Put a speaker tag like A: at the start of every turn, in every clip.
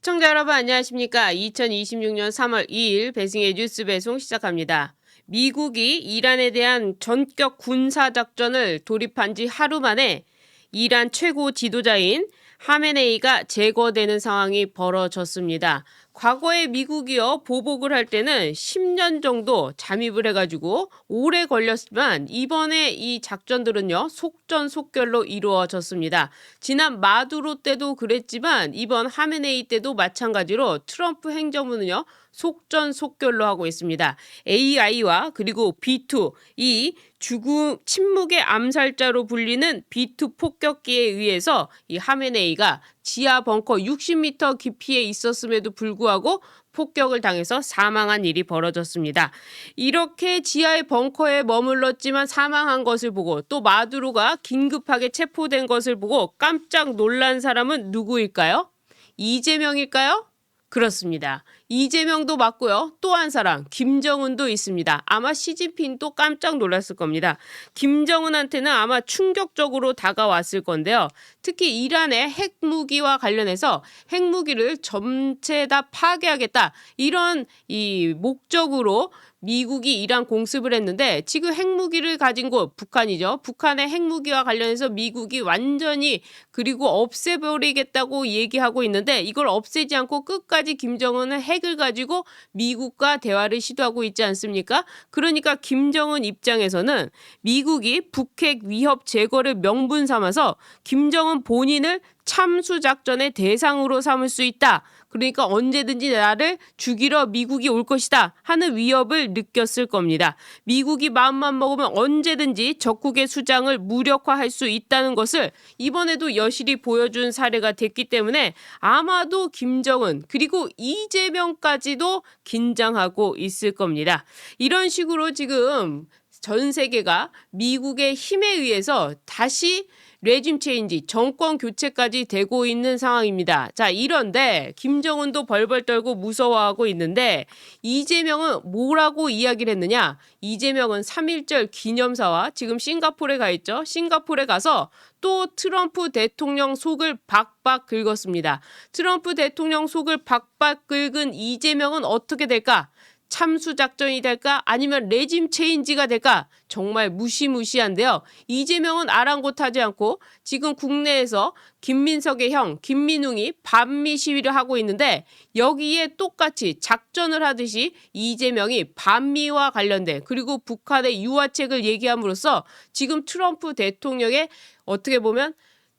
A: 시청자 여러분 안녕하십니까? 2026년 3월 2일 배승의 뉴스 배송 시작합니다. 미국이 이란에 대한 전격 군사작전을 돌입한 지 하루 만에 이란 최고 지도자인 하메네이가 제거되는 상황이 벌어졌습니다. 과거에 미국이요 보복을 할 때는 10년 정도 잠입을 해가지고 오래 걸렸지만 이번에 이 작전들은요 속전속결로 이루어졌습니다. 지난 마두로 때도 그랬지만 이번 하메네이 때도 마찬가지로 트럼프 행정부는요 속전속결로 하고 있습니다. AI와 그리고 B2 이 죽음 침묵의 암살자로 불리는 B2 폭격기에 의해서 이 하메네이가 지하 벙커 60m 깊이에 있었음에도 불구하고 폭격을 당해서 사망한 일이 벌어졌습니다. 이렇게 지하의 벙커에 머물렀지만 사망한 것을 보고 또 마두로가 긴급하게 체포된 것을 보고 깜짝 놀란 사람은 누구일까요? 이재명일까요? 그렇습니다. 이재명도 맞고요. 또 한 사람 김정은도 있습니다. 아마 시진핑도 깜짝 놀랐을 겁니다. 김정은한테는 아마 충격적으로 다가왔을 건데요. 특히 이란의 핵무기와 관련해서 핵무기를 전체 다 파괴하겠다. 이런 이 목적으로 미국이 이란 공습을 했는데 지금 핵무기를 가진 곳 북한이죠. 북한의 핵무기와 관련해서 미국이 완전히 그리고 없애버리겠다고 얘기하고 있는데 이걸 없애지 않고 끝까지 김정은은 핵을 가지고 미국과 대화를 시도하고 있지 않습니까? 그러니까 김정은 입장에서는 미국이 북핵 위협 제거를 명분 삼아서 김정은 본인을 참수작전의 대상으로 삼을 수 있다. 그러니까 언제든지 나를 죽이러 미국이 올 것이다 하는 위협을 느꼈을 겁니다. 미국이 마음만 먹으면 언제든지 적국의 수장을 무력화할 수 있다는 것을 이번에도 여실히 보여준 사례가 됐기 때문에 아마도 김정은 그리고 이재명까지도 긴장하고 있을 겁니다. 이런 식으로 지금 전 세계가 미국의 힘에 의해서 다시 레짐 체인지, 정권 교체까지 되고 있는 상황입니다. 자, 이런데 김정은도 벌벌 떨고 무서워하고 있는데 이재명은 뭐라고 이야기를 했느냐? 이재명은 3.1절 기념사와 지금 싱가포르에 가 있죠. 싱가포르에 가서 또 트럼프 대통령 속을 박박 긁었습니다. 트럼프 대통령 속을 박박 긁은 이재명은 어떻게 될까? 참수작전이 될까? 아니면 레짐 체인지가 될까? 정말 무시무시한데요. 이재명은 아랑곳하지 않고 지금 국내에서 김민석의 형 김민웅이 반미 시위를 하고 있는데 여기에 똑같이 작전을 하듯이 이재명이 반미와 관련된 그리고 북한의 유화책을 얘기함으로써 지금 트럼프 대통령의 어떻게 보면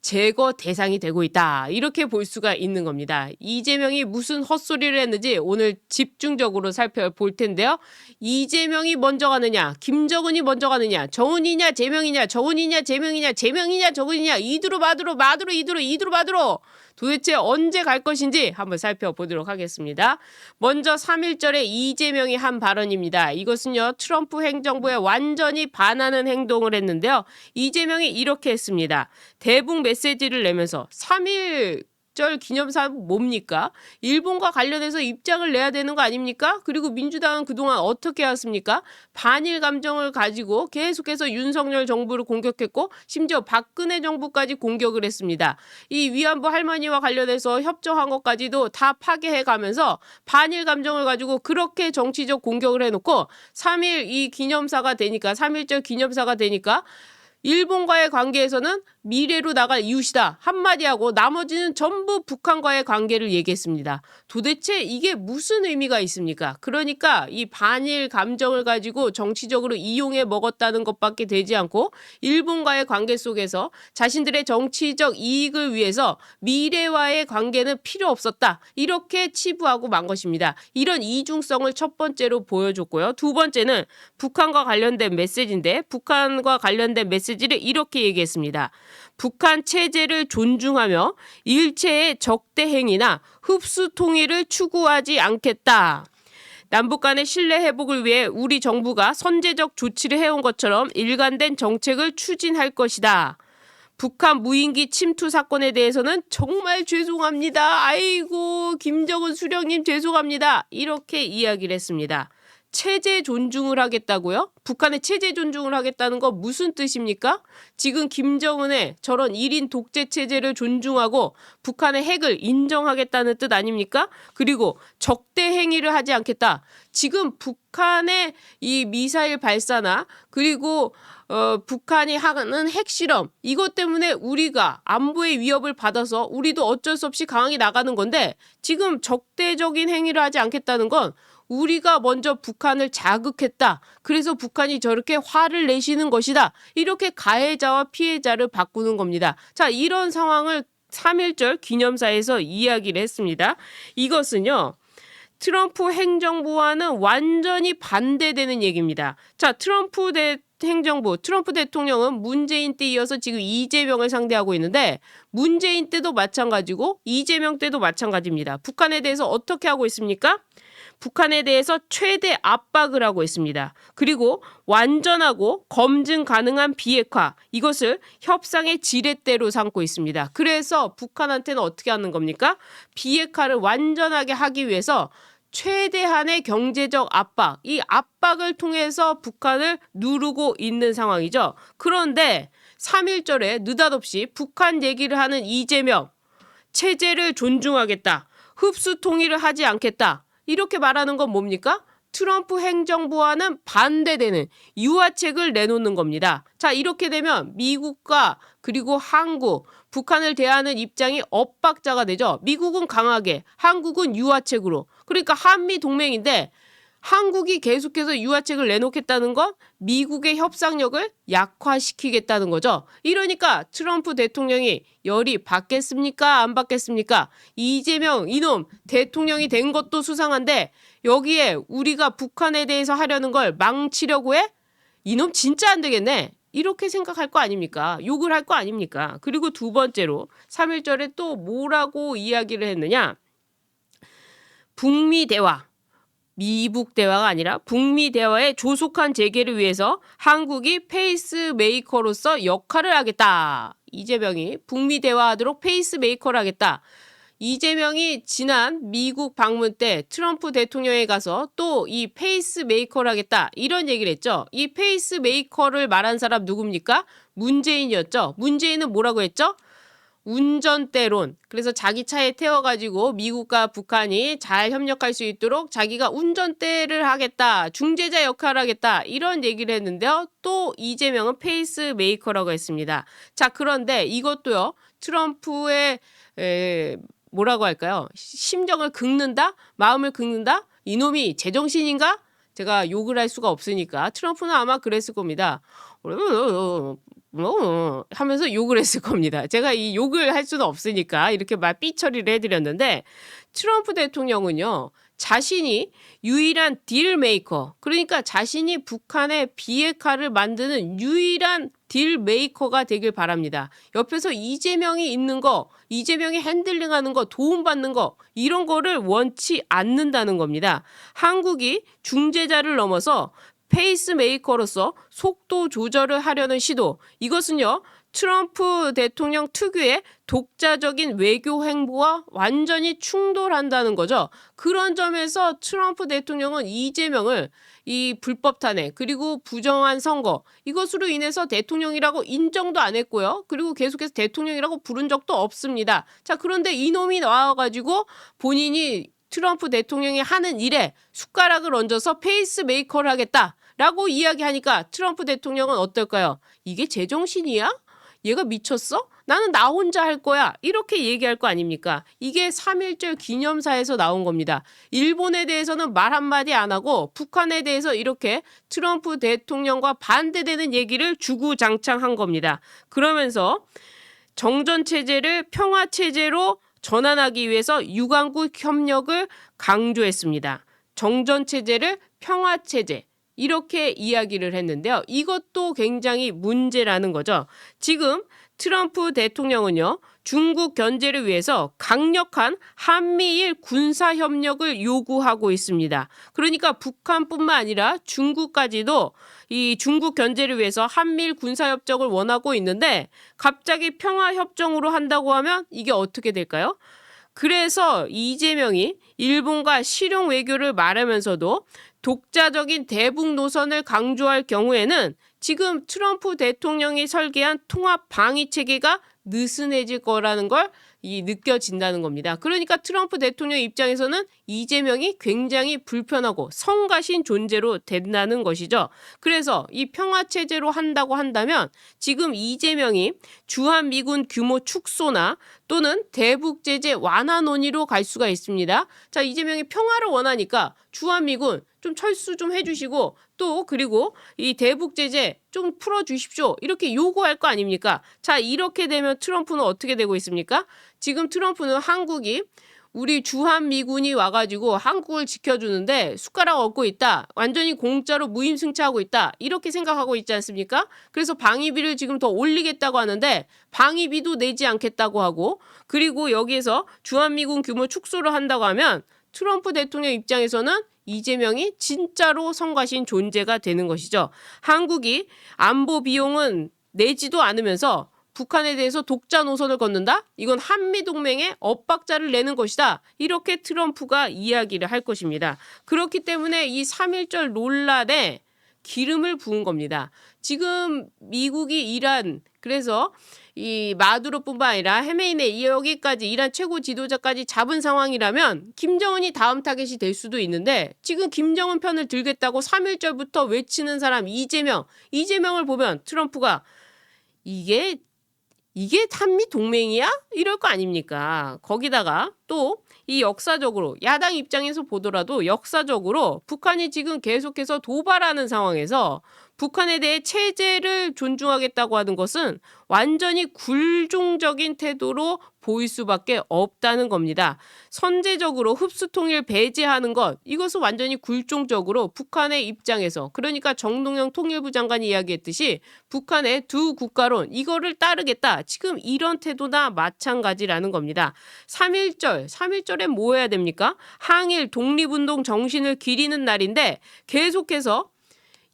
A: 제거 대상이 되고 있다. 이렇게 볼 수가 있는 겁니다. 이재명이 무슨 헛소리를 했는지 오늘 집중적으로 살펴볼 텐데요. 이재명이 먼저 가느냐, 김정은이 먼저 가느냐, 정은이냐, 재명이냐, 정은이냐, 재명이냐, 재명이냐, 정은이냐, 이두로 마두로, 마두로 이두로, 이두로 마두로. 도대체 언제 갈 것인지 한번 살펴보도록 하겠습니다. 먼저 3.1절에 이재명이 한 발언입니다. 이것은요 트럼프 행정부에 완전히 반하는 행동을 했는데요. 이재명이 이렇게 했습니다. 대북 메시지를 내면서 3.1절 기념사 뭡니까? 일본과 관련해서 입장을 내야 되는 거 아닙니까? 그리고 민주당은 그동안 어떻게 해왔습니까? 반일 감정을 가지고 계속해서 윤석열 정부를 공격했고 심지어 박근혜 정부까지 공격을 했습니다. 이 위안부 할머니와 관련해서 협정한 것까지도 다 파괴해 가면서 반일 감정을 가지고 그렇게 정치적 공격을 해놓고 3.1 이 기념사가 되니까 3.1절 기념사가 되니까 일본과의 관계에서는 미래로 나갈 이웃이다 한마디 하고 나머지는 전부 북한과의 관계를 얘기했습니다. 도대체 이게 무슨 의미가 있습니까? 그러니까 이 반일 감정을 가지고 정치적으로 이용해 먹었다는 것밖에 되지 않고 일본과의 관계 속에서 자신들의 정치적 이익을 위해서 미래와의 관계는 필요 없었다. 이렇게 치부하고 만 것입니다. 이런 이중성을 첫 번째로 보여줬고요. 두 번째는 북한과 관련된 메시지인데 북한과 관련된 메시지를 이렇게 얘기했습니다. 북한 체제를 존중하며 일체의 적대 행위나 흡수 통일을 추구하지 않겠다. 남북 간의 신뢰 회복을 위해 우리 정부가 선제적 조치를 해온 것처럼 일관된 정책을 추진할 것이다. 북한 무인기 침투 사건에 대해서는 정말 죄송합니다. 아이고 김정은 수령님 죄송합니다. 이렇게 이야기를 했습니다. 체제 존중을 하겠다고요? 북한의 체제 존중을 하겠다는 거 무슨 뜻입니까? 지금 김정은의 저런 1인 독재 체제를 존중하고 북한의 핵을 인정하겠다는 뜻 아닙니까? 그리고 적대 행위를 하지 않겠다. 지금 북한의 이 미사일 발사나 그리고 북한이 하는 핵실험 이것 때문에 우리가 안보의 위협을 받아서 우리도 어쩔 수 없이 강하게 나가는 건데 지금 적대적인 행위를 하지 않겠다는 건 우리가 먼저 북한을 자극했다. 그래서 북한이 저렇게 화를 내시는 것이다. 이렇게 가해자와 피해자를 바꾸는 겁니다. 자, 이런 상황을 3.1절 기념사에서 이야기를 했습니다. 이것은요. 트럼프 행정부와는 완전히 반대되는 얘기입니다. 자, 트럼프 대통령은 문재인 때 이어서 지금 이재명을 상대하고 있는데 문재인 때도 마찬가지고 이재명 때도 마찬가지입니다. 북한에 대해서 어떻게 하고 있습니까? 북한에 대해서 최대 압박을 하고 있습니다. 그리고 완전하고 검증 가능한 비핵화 이것을 협상의 지렛대로 삼고 있습니다. 그래서 북한한테는 어떻게 하는 겁니까? 비핵화를 완전하게 하기 위해서 최대한의 경제적 압박, 이 압박을 통해서 북한을 누르고 있는 상황이죠. 그런데 3.1절에 느닷없이 북한 얘기를 하는 이재명, 체제를 존중하겠다, 흡수 통일을 하지 않겠다, 이렇게 말하는 건 뭡니까? 트럼프 행정부와는 반대되는 유화책을 내놓는 겁니다. 자, 이렇게 되면 미국과 그리고 한국, 북한을 대하는 입장이 엇박자가 되죠. 미국은 강하게, 한국은 유화책으로. 그러니까 한미 동맹인데 한국이 계속해서 유화책을 내놓겠다는 건 미국의 협상력을 약화시키겠다는 거죠. 이러니까 트럼프 대통령이 열이 받겠습니까? 안 받겠습니까? 이재명 이놈 대통령이 된 것도 수상한데 여기에 우리가 북한에 대해서 하려는 걸 망치려고 해? 이놈 진짜 안 되겠네. 이렇게 생각할 거 아닙니까? 욕을 할 거 아닙니까? 그리고 두 번째로 3.1절에 또 뭐라고 이야기를 했느냐? 북미 대화. 미북 대화가 아니라 북미 대화의 조속한 재개를 위해서 한국이 페이스메이커로서 역할을 하겠다. 이재명이 북미 대화하도록 페이스메이커를 하겠다. 이재명이 지난 미국 방문 때 트럼프 대통령에 가서 또 이 페이스메이커를 하겠다. 이런 얘기를 했죠. 이 페이스메이커를 말한 사람 누굽니까? 문재인이었죠. 문재인은 뭐라고 했죠? 운전대론. 그래서 자기 차에 태워가지고 미국과 북한이 잘 협력할 수 있도록 자기가 운전대를 하겠다. 중재자 역할을 하겠다. 이런 얘기를 했는데요. 또 이재명은 페이스메이커라고 했습니다. 자, 그런데 이것도요. 트럼프의 뭐라고 할까요? 심정을 긁는다? 마음을 긁는다? 이놈이 제정신인가? 제가 욕을 할 수가 없으니까 트럼프는 아마 그랬을 겁니다. 하면서 욕을 했을 겁니다. 제가 이 욕을 할 수는 없으니까 이렇게 삐 처리를 해드렸는데 트럼프 대통령은요. 자신이 유일한 딜메이커, 그러니까 자신이 북한의 비핵화를 만드는 유일한 딜메이커가 되길 바랍니다. 옆에서 이재명이 있는 거, 이재명이 핸들링하는 거, 도움받는 거 이런 거를 원치 않는다는 겁니다. 한국이 중재자를 넘어서 페이스메이커로서 속도 조절을 하려는 시도, 이것은요. 트럼프 대통령 특유의 독자적인 외교 행보와 완전히 충돌한다는 거죠. 그런 점에서 트럼프 대통령은 이재명을 이 불법 탄핵 그리고 부정한 선거 이것으로 인해서 대통령이라고 인정도 안 했고요. 그리고 계속해서 대통령이라고 부른 적도 없습니다. 자, 그런데 이놈이 나와가지고 본인이 트럼프 대통령이 하는 일에 숟가락을 얹어서 페이스메이커를 하겠다라고 이야기하니까 트럼프 대통령은 어떨까요? 이게 제정신이야? 얘가 미쳤어? 나는 나 혼자 할 거야. 이렇게 얘기할 거 아닙니까? 이게 3.1절 기념사에서 나온 겁니다. 일본에 대해서는 말 한마디 안 하고 북한에 대해서 이렇게 트럼프 대통령과 반대되는 얘기를 주구장창한 겁니다. 그러면서 정전체제를 평화체제로 전환하기 위해서 유관국 협력을 강조했습니다. 정전체제를 평화체제. 이렇게 이야기를 했는데요. 이것도 굉장히 문제라는 거죠. 지금 트럼프 대통령은요. 중국 견제를 위해서 강력한 한미일 군사협력을 요구하고 있습니다. 그러니까 북한뿐만 아니라 중국까지도 이 중국 견제를 위해서 한미일 군사협정을 원하고 있는데 갑자기 평화협정으로 한다고 하면 이게 어떻게 될까요? 그래서 이재명이 일본과 실용 외교를 말하면서도 독자적인 대북 노선을 강조할 경우에는 지금 트럼프 대통령이 설계한 통합 방위 체계가 느슨해질 거라는 걸 느껴진다는 겁니다. 그러니까 트럼프 대통령 입장에서는 이재명이 굉장히 불편하고 성가신 존재로 된다는 것이죠. 그래서 이 평화체제로 한다고 한다면 지금 이재명이 주한미군 규모 축소나 또는 대북제재 완화 논의로 갈 수가 있습니다. 자, 이재명이 평화를 원하니까 주한미군 좀 철수 좀 해주시고 또 그리고 이 대북제재 좀 풀어주십시오. 이렇게 요구할 거 아닙니까? 자, 이렇게 되면 트럼프는 어떻게 되고 있습니까? 지금 트럼프는 한국이 우리 주한미군이 와가지고 한국을 지켜주는데 숟가락 얹고 있다. 완전히 공짜로 무임승차하고 있다. 이렇게 생각하고 있지 않습니까? 그래서 방위비를 지금 더 올리겠다고 하는데 방위비도 내지 않겠다고 하고 그리고 여기에서 주한미군 규모 축소를 한다고 하면 트럼프 대통령 입장에서는 이재명이 진짜로 성가신 존재가 되는 것이죠. 한국이 안보 비용은 내지도 않으면서 북한에 대해서 독자 노선을 걷는다? 이건 한미동맹에 엇박자를 내는 것이다. 이렇게 트럼프가 이야기를 할 것입니다. 그렇기 때문에 이 3.1절 논란에 기름을 부은 겁니다. 지금 미국이 이란 그래서 이 마두로뿐만 아니라 헤메이네 여기까지 이란 최고 지도자까지 잡은 상황이라면 김정은이 다음 타겟이 될 수도 있는데 지금 김정은 편을 들겠다고 3.1절부터 외치는 사람 이재명을 보면 트럼프가 이게 한미 동맹이야? 이럴 거 아닙니까? 거기다가 또 이 역사적으로 야당 입장에서 보더라도 역사적으로 북한이 지금 계속해서 도발하는 상황에서 북한에 대해 체제를 존중하겠다고 하는 것은 완전히 굴종적인 태도로 보일 수밖에 없다는 겁니다. 선제적으로 흡수통일 배제하는 것 이것은 완전히 굴종적으로 북한의 입장에서 그러니까 정동영 통일부 장관이 이야기했듯이 북한의 두 국가론 이거를 따르겠다. 지금 이런 태도나 마찬가지라는 겁니다. 3.1절엔 뭐 해야 됩니까? 항일 독립운동 정신을 기리는 날인데 계속해서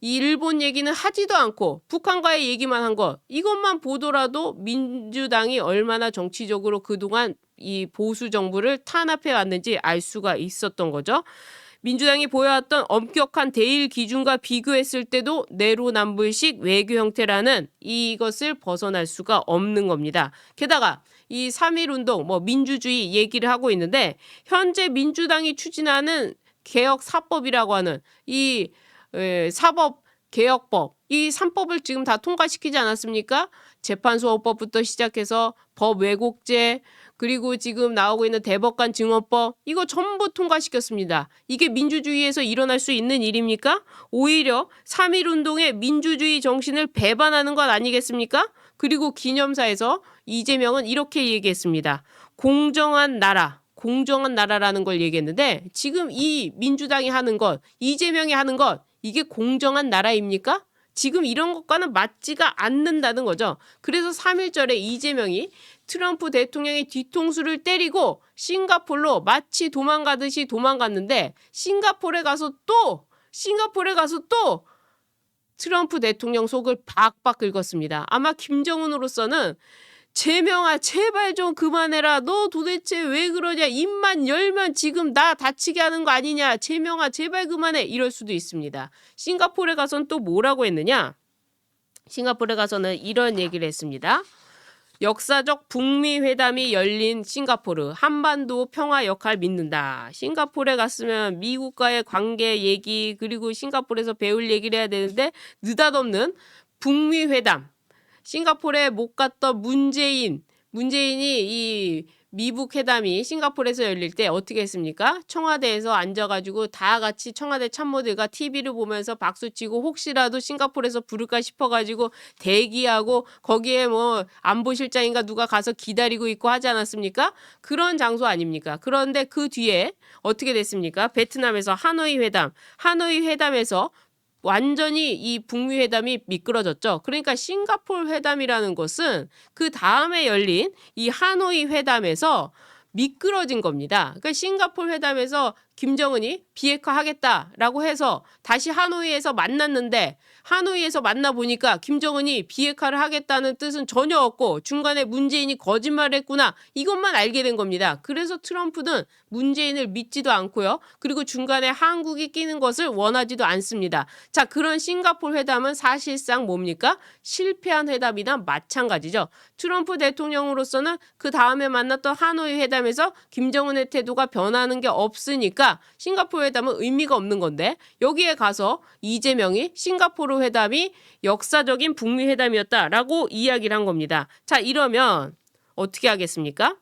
A: 이 일본 얘기는 하지도 않고 북한과의 얘기만 한 것 이것만 보더라도 민주당이 얼마나 정치적으로 그동안 이 보수 정부를 탄압해 왔는지 알 수가 있었던 거죠. 민주당이 보여왔던 엄격한 대일 기준과 비교했을 때도 내로남불식 외교 형태라는 이것을 벗어날 수가 없는 겁니다. 게다가 이 3.1운동 민주주의 얘기를 하고 있는데 현재 민주당이 추진하는 개혁사법이라고 하는 이 사법개혁법 이 3법을 지금 다 통과시키지 않았습니까? 재판소업법부터 시작해서 법왜곡죄 그리고 지금 나오고 있는 대법관 증언법 이거 전부 통과시켰습니다. 이게 민주주의에서 일어날 수 있는 일입니까? 오히려 3.1운동의 민주주의 정신을 배반하는 것 아니겠습니까? 그리고 기념사에서 이재명은 이렇게 얘기했습니다. 공정한 나라라는 걸 얘기했는데 지금 이 민주당이 하는 것, 이재명이 하는 것 이게 공정한 나라입니까? 지금 이런 것과는 맞지가 않는다는 거죠. 그래서 3.1절에 이재명이 트럼프 대통령의 뒤통수를 때리고 싱가포르로 마치 도망가듯이 도망갔는데 싱가포르에 가서 또 트럼프 대통령 속을 박박 긁었습니다. 아마 김정은으로서는 재명아 제발 좀 그만해라. 너 도대체 왜 그러냐. 입만 열면 지금 나 다치게 하는 거 아니냐. 재명아 제발 그만해. 이럴 수도 있습니다. 싱가포르에 가서는 또 뭐라고 했느냐. 싱가포르에 가서는 이런 얘기를 했습니다. 역사적 북미 회담이 열린 싱가포르 한반도 평화 역할 믿는다. 싱가포르에 갔으면 미국과의 관계 얘기 그리고 싱가포르에서 배울 얘기를 해야 되는데 느닷없는 북미 회담 싱가포르에 못 갔던 문재인이 이 미북 회담이 싱가포르에서 열릴 때 어떻게 했습니까? 청와대에서 앉아가지고 다 같이 청와대 참모들과 TV를 보면서 박수치고 혹시라도 싱가포르에서 부를까 싶어가지고 대기하고 거기에 안보실장인가 누가 가서 기다리고 있고 하지 않았습니까? 그런 장소 아닙니까? 그런데 그 뒤에 어떻게 됐습니까? 베트남에서 하노이 회담에서 완전히 이 북미 회담이 미끄러졌죠. 그러니까 싱가포르 회담이라는 것은 그 다음에 열린 이 하노이 회담에서 미끄러진 겁니다. 그러니까 싱가포르 회담에서 김정은이 비핵화 하겠다라고 해서 다시 하노이에서 만났는데 하노이에서 만나보니까 김정은이 비핵화를 하겠다는 뜻은 전혀 없고 중간에 문재인이 거짓말을 했구나. 이것만 알게 된 겁니다. 그래서 트럼프는 문재인을 믿지도 않고요. 그리고 중간에 한국이 끼는 것을 원하지도 않습니다. 자, 그런 싱가포르 회담은 사실상 뭡니까? 실패한 회담이나 마찬가지죠. 트럼프 대통령으로서는 그 다음에 만났던 하노이 회담에서 김정은의 태도가 변하는 게 없으니까 싱가포르 회담은 의미가 없는 건데, 여기에 가서 이재명이 싱가포르 회담이 역사적인 북미 회담이었다라고 이야기를 한 겁니다. 자, 이러면 어떻게 하겠습니까?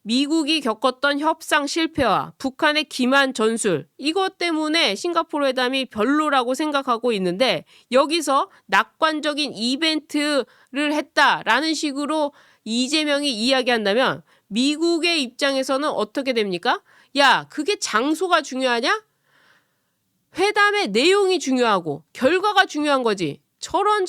A: 미국이 겪었던 협상 실패와 북한의 기만 전술, 이것 때문에 싱가포르 회담이 별로라고 생각하고 있는데, 여기서 낙관적인 이벤트를 했다라는 식으로 이재명이 이야기한다면 미국의 입장에서는 어떻게 됩니까? 야, 그게 장소가 중요하냐? 회담의 내용이 중요하고 결과가 중요한 거지. 저런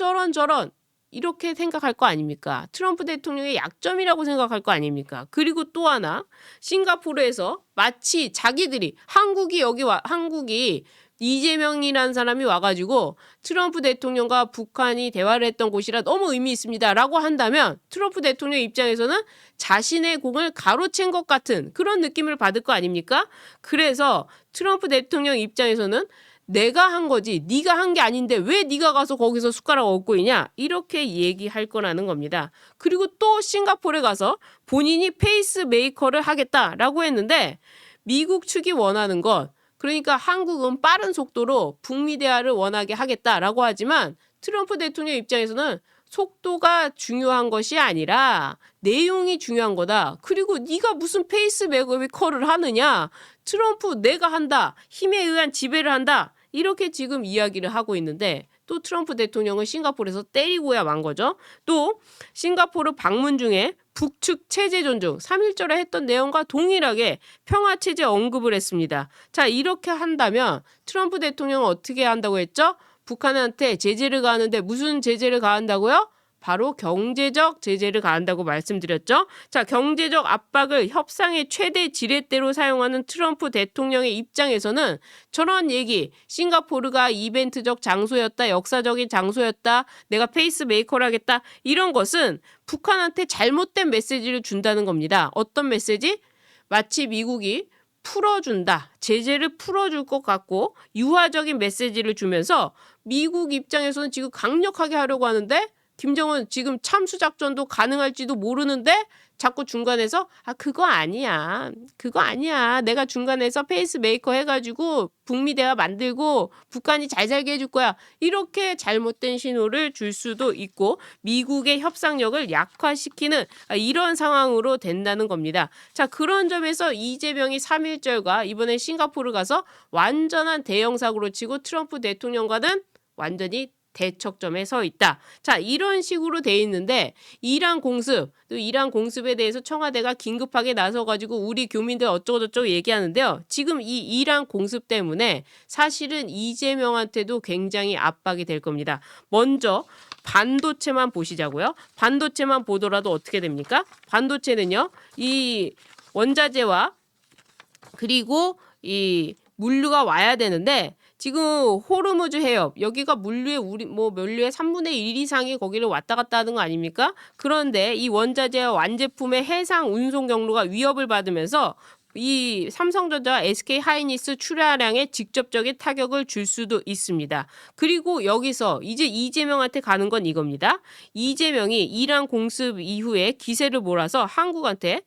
A: 이렇게 생각할 거 아닙니까? 트럼프 대통령의 약점이라고 생각할 거 아닙니까? 그리고 또 하나, 싱가포르에서 마치 자기들이 한국이 이재명이라는 사람이 와가지고 트럼프 대통령과 북한이 대화를 했던 곳이라 너무 의미 있습니다 라고 한다면 트럼프 대통령 입장에서는 자신의 공을 가로챈 것 같은 그런 느낌을 받을 거 아닙니까? 그래서 트럼프 대통령 입장에서는 내가 한 거지 네가 한 게 아닌데 왜 네가 가서 거기서 숟가락 얹고 있냐, 이렇게 얘기할 거라는 겁니다. 그리고 또 싱가포르에 가서 본인이 페이스메이커를 하겠다라고 했는데, 미국 측이 원하는 것, 그러니까 한국은 빠른 속도로 북미 대화를 원하게 하겠다라고 하지만 트럼프 대통령 입장에서는 속도가 중요한 것이 아니라 내용이 중요한 거다. 그리고 네가 무슨 페이스메이커를 하느냐, 트럼프 내가 한다, 힘에 의한 지배를 한다, 이렇게 지금 이야기를 하고 있는데, 또 트럼프 대통령은 싱가포르에서 때리고야 만 거죠. 또 싱가포르 방문 중에 북측 체제 존중, 3.1절에 했던 내용과 동일하게 평화체제 언급을 했습니다. 자, 이렇게 한다면 트럼프 대통령은 어떻게 한다고 했죠? 북한한테 제재를 가하는데 무슨 제재를 가한다고요? 바로 경제적 제재를 가한다고 말씀드렸죠. 자, 경제적 압박을 협상의 최대 지렛대로 사용하는 트럼프 대통령의 입장에서는 저런 얘기, 싱가포르가 이벤트적 장소였다, 역사적인 장소였다, 내가 페이스메이커를 하겠다, 이런 것은 북한한테 잘못된 메시지를 준다는 겁니다. 어떤 메시지? 마치 미국이 풀어준다, 제재를 풀어줄 것 같고 유화적인 메시지를 주면서 미국 입장에서는 지금 강력하게 하려고 하는데, 김정은 지금 참수작전도 가능할지도 모르는데 자꾸 중간에서 그거 아니야, 내가 중간에서 페이스메이커 해가지고 북미 대화 만들고 북한이 잘 살게 해줄 거야, 이렇게 잘못된 신호를 줄 수도 있고 미국의 협상력을 약화시키는 이런 상황으로 된다는 겁니다. 자, 그런 점에서 이재명이 3.1절과 이번에 싱가포르 가서 완전한 대형 사고로 치고 트럼프 대통령과는 완전히 대척점에 서 있다. 자, 이런 식으로 돼 있는데 이란 공습에 대해서 청와대가 긴급하게 나서가지고 우리 교민들 어쩌고저쩌고 얘기하는데요. 지금 이 이란 공습 때문에 사실은 이재명한테도 굉장히 압박이 될 겁니다. 먼저 반도체만 보시자고요. 반도체만 보더라도 어떻게 됩니까? 반도체는요, 이 원자재와 그리고 이 물류가 와야 되는데, 지금 호르무즈 해협, 여기가 물류의 물류의 3분의 1 이상이 거기를 왔다 갔다 하는 거 아닙니까? 그런데 이 원자재와 완제품의 해상 운송 경로가 위협을 받으면서 이 삼성전자, SK 하이닉스 출하량에 직접적인 타격을 줄 수도 있습니다. 그리고 여기서 이제 이재명한테 가는 건 이겁니다. 이재명이 이란 공습 이후에 기세를 몰아서 한국한테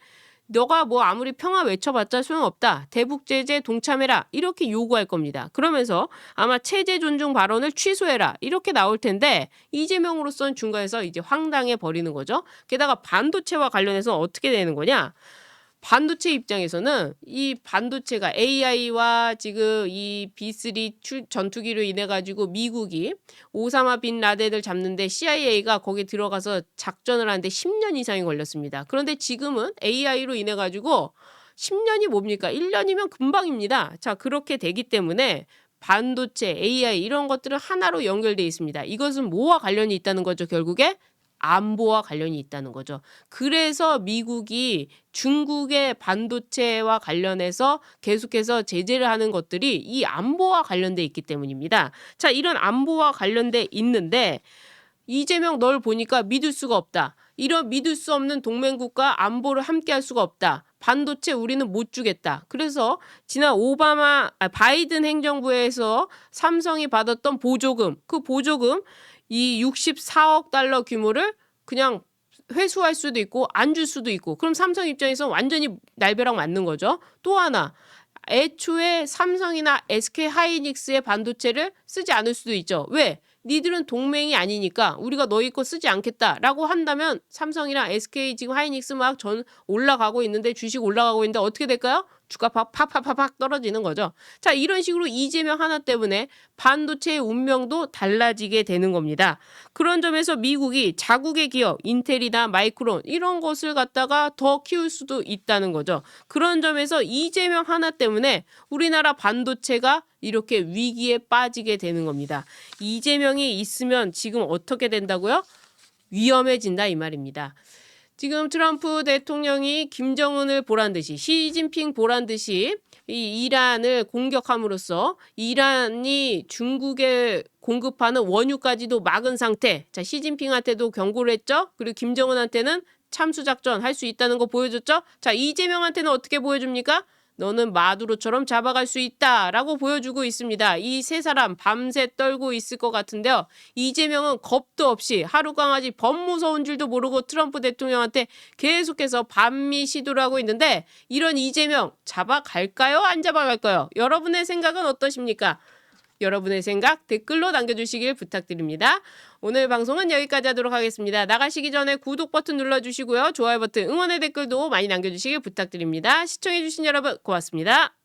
A: 너가 아무리 평화 외쳐봤자 소용없다, 대북 제재 동참해라, 이렇게 요구할 겁니다. 그러면서 아마 체제 존중 발언을 취소해라, 이렇게 나올 텐데 이재명으로서는 중간에서 이제 황당해 버리는 거죠. 게다가 반도체와 관련해서 어떻게 되는 거냐? 반도체 입장에서는 이 반도체가 AI와 지금 이 B3 전투기로 인해 가지고 미국이 오사마 빈 라덴을 잡는데 CIA가 거기 들어가서 작전을 하는데 10년 이상이 걸렸습니다. 그런데 지금은 AI로 인해 가지고 10년이 뭡니까? 1년이면 금방입니다. 자, 그렇게 되기 때문에 반도체, AI 이런 것들은 하나로 연결되어 있습니다. 이것은 뭐와 관련이 있다는 거죠, 결국에? 안보와 관련이 있다는 거죠. 그래서 미국이 중국의 반도체와 관련해서 계속해서 제재를 하는 것들이 이 안보와 관련돼 있기 때문입니다. 자, 이런 안보와 관련돼 있는데 이재명 널 보니까 믿을 수가 없다. 이런 믿을 수 없는 동맹국가 안보를 함께 할 수가 없다. 반도체 우리는 못 주겠다. 그래서 지난 바이든 행정부에서 삼성이 받았던 보조금, 그 보조금 이 64억 달러 규모를 그냥 회수할 수도 있고 안 줄 수도 있고, 그럼 삼성 입장에서 완전히 날벼락 맞는 거죠. 또 하나, 애초에 삼성이나 SK 하이닉스의 반도체를 쓰지 않을 수도 있죠. 왜? 니들은 동맹이 아니니까 우리가 너희 거 쓰지 않겠다라고 한다면 삼성이랑 SK 지금 하이닉스 막 전 올라가고 있는데, 주식 올라가고 있는데 어떻게 될까요? 주가 팍팍팍팍 떨어지는 거죠. 자, 이런 식으로 이재명 하나 때문에 반도체의 운명도 달라지게 되는 겁니다. 그런 점에서 미국이 자국의 기업, 인텔이나 마이크론 이런 것을 갖다가 더 키울 수도 있다는 거죠. 그런 점에서 이재명 하나 때문에 우리나라 반도체가 이렇게 위기에 빠지게 되는 겁니다. 이재명이 있으면 지금 어떻게 된다고요? 위험해진다 이 말입니다. 지금 트럼프 대통령이 김정은을 보란 듯이, 시진핑 보란 듯이 이 이란을 공격함으로써 이란이 중국에 공급하는 원유까지도 막은 상태. 자, 시진핑한테도 경고를 했죠. 그리고 김정은한테는 참수작전 할 수 있다는 거 보여줬죠. 자, 이재명한테는 어떻게 보여줍니까? 너는 마두로처럼 잡아갈 수 있다라고 보여주고 있습니다. 이 세 사람 밤새 떨고 있을 것 같은데요. 이재명은 겁도 없이 하루 강아지 범 무서운 줄도 모르고 트럼프 대통령한테 계속해서 반미 시도를 하고 있는데, 이런 이재명 잡아갈까요? 안 잡아갈까요? 여러분의 생각은 어떠십니까? 여러분의 생각 댓글로 남겨주시길 부탁드립니다. 오늘 방송은 여기까지 하도록 하겠습니다. 나가시기 전에 구독 버튼 눌러주시고요. 좋아요 버튼, 응원의 댓글도 많이 남겨주시길 부탁드립니다. 시청해주신 여러분 고맙습니다.